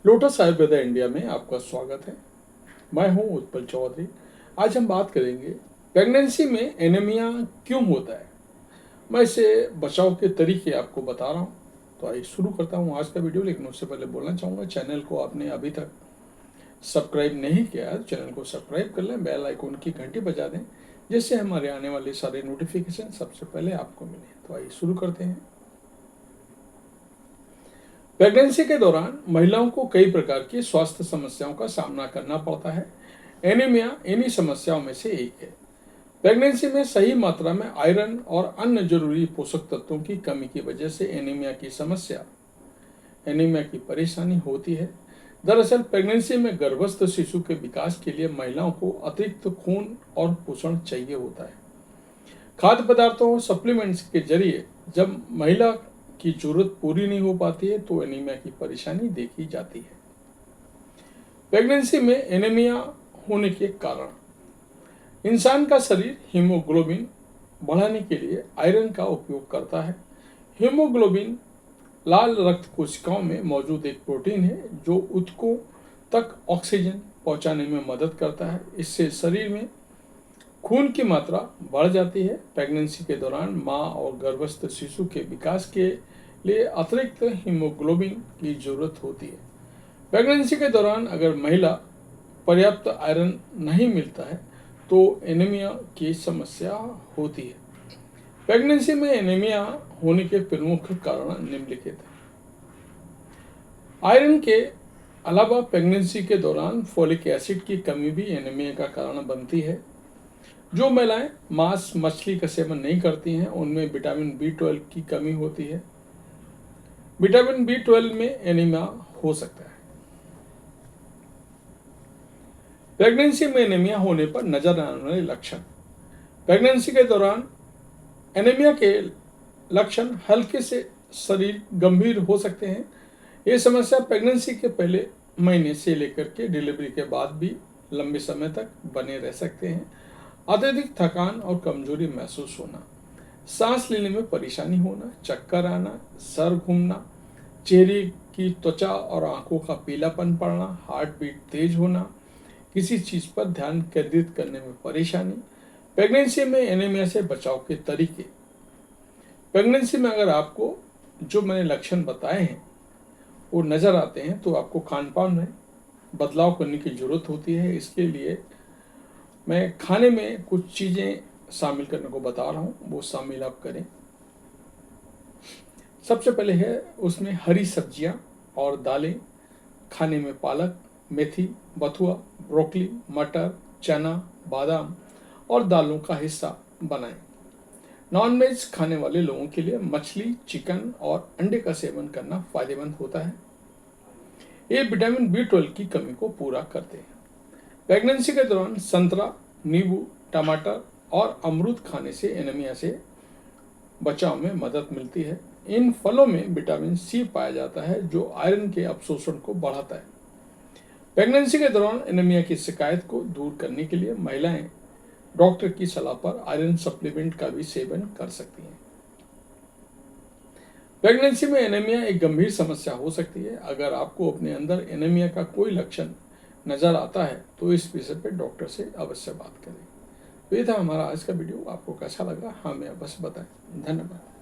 Lotus Ayurveda India में आपका स्वागत है। मैं हूं उत्पल चौधरी। आज हम बात करेंगे प्रेगनेंसी में एनीमिया क्यों होता है। मैं इसे बचाव के तरीके आपको बता रहा हूं। तो आइए शुरू करता हूं आज का वीडियो। लेकिन उससे पहले बोलना चाहूँगा, चैनल को आपने अभी तक सब्सक्राइब नहीं किया है तो चैनल को सब्सक्राइब कर लें, बेल आइकन की घंटी बजा दें, जिससे हमारे आने वाले सारे नोटिफिकेशन सबसे पहले आपको मिले। तो आइए शुरू करते हैं। प्रेगनेंसी के दौरान महिलाओं को कई प्रकार की स्वास्थ्य समस्याओं का सामना करना पड़ता है। एनीमिया इन्हीं समस्याओं में से एक है। प्रेगनेंसी में सही मात्रा में आयरन और अन्य जरूरी पोषक तत्वों की कमी की वजह से एनीमिया की परेशानी होती है। दरअसल प्रेगनेंसी में गर्भस्थ शिशु के विकास के लिए महिलाओं को अतिरिक्त खून और पोषण चाहिए होता है। खाद्य पदार्थों और सप्लीमेंट्स के जरिए जब महिला की जरूरत पूरी नहीं हो पाती है तो एनीमिया की परेशानी देखी जाती है। प्रेगनेंसी में एनीमिया होने के कारण इंसान का शरीर हीमोग्लोबिन बढ़ाने के लिए आयरन का उपयोग करता है। हीमोग्लोबिन लाल रक्त कोशिकाओं में मौजूद एक प्रोटीन है जो ऊतकों तक ऑक्सीजन पहुंचाने में मदद करता है। इससे शरीर में खून की मात्रा बढ़ जाती है। प्रेगनेंसी के दौरान मां और गर्भस्थ शिशु के विकास के लिए अतिरिक्त हीमोग्लोबिन की जरूरत होती है। प्रेगनेंसी के दौरान अगर महिला पर्याप्त आयरन नहीं मिलता है तो एनीमिया की समस्या होती है। प्रेगनेंसी में एनीमिया होने के प्रमुख कारण निम्नलिखित हैं। आयरन के अलावा प्रेगनेंसी के दौरान फोलिक एसिड की कमी भी एनीमिया का कारण बनती है। जो महिलाएं मांस मछली का सेवन नहीं करती हैं उनमें विटामिन B12 की कमी होती है। विटामिन B12 में एनीमिया हो सकता है। प्रेगनेंसी में एनीमिया होने पर नजर आने वाले लक्षण। प्रेगनेंसी के दौरान एनीमिया के लक्षण हल्के से शरीर गंभीर हो सकते हैं। ये समस्या प्रेगनेंसी के पहले महीने से लेकर के डिलीवरी के बाद भी लंबे समय तक बने रह सकते हैं। अत्यधिक थकान और कमजोरी महसूस होना, सांस लेने में परेशानी होना, चक्कर आना, सर घूमना, चेहरे की त्वचा और आंखों का पीलापन पड़ना, हार्ट बीट तेज होना, किसी चीज पर ध्यान केंद्रित करने में परेशानी। प्रेगनेंसी में एनीमिया से बचाव के तरीके। प्रेगनेंसी में अगर आपको जो मैंने लक्षण बताए हैं वो नजर आते हैं तो आपको खान पान में बदलाव करने की जरूरत होती है। इसके लिए मैं खाने में कुछ चीजें शामिल करने को बता रहा हूँ, वो शामिल आप करें। सबसे पहले है उसमें हरी सब्जियां और दालें। खाने में पालक, मेथी, बथुआ, ब्रोकली, मटर, चना, बादाम और दालों का हिस्सा बनाएं। नॉनवेज खाने वाले लोगों के लिए मछली, चिकन और अंडे का सेवन करना फायदेमंद होता है। ये विटामिन B12 की कमी को पूरा करते हैं। प्रेगनेंसी के दौरान संतरा, नींबू, टमाटर और अमरूद खाने से एनीमिया से बचाव में मदद मिलती है। इन फलों में विटामिन C पाया जाता है जो आयरन के अवशोषण को बढ़ाता है। प्रेगनेंसी के दौरान एनीमिया की शिकायत को दूर करने के लिए महिलाएं डॉक्टर की सलाह पर आयरन सप्लीमेंट का भी सेवन कर सकती हैं। प्रेगनेंसी में एनीमिया एक गंभीर समस्या हो सकती है। अगर आपको अपने अंदर एनीमिया का कोई लक्षण नजर आता है तो इस विषय पर डॉक्टर से अवश्य बात करें। तो ये था हमारा आज का वीडियो। आपको कैसा लगा हमें अवश्य बताएं। धन्यवाद।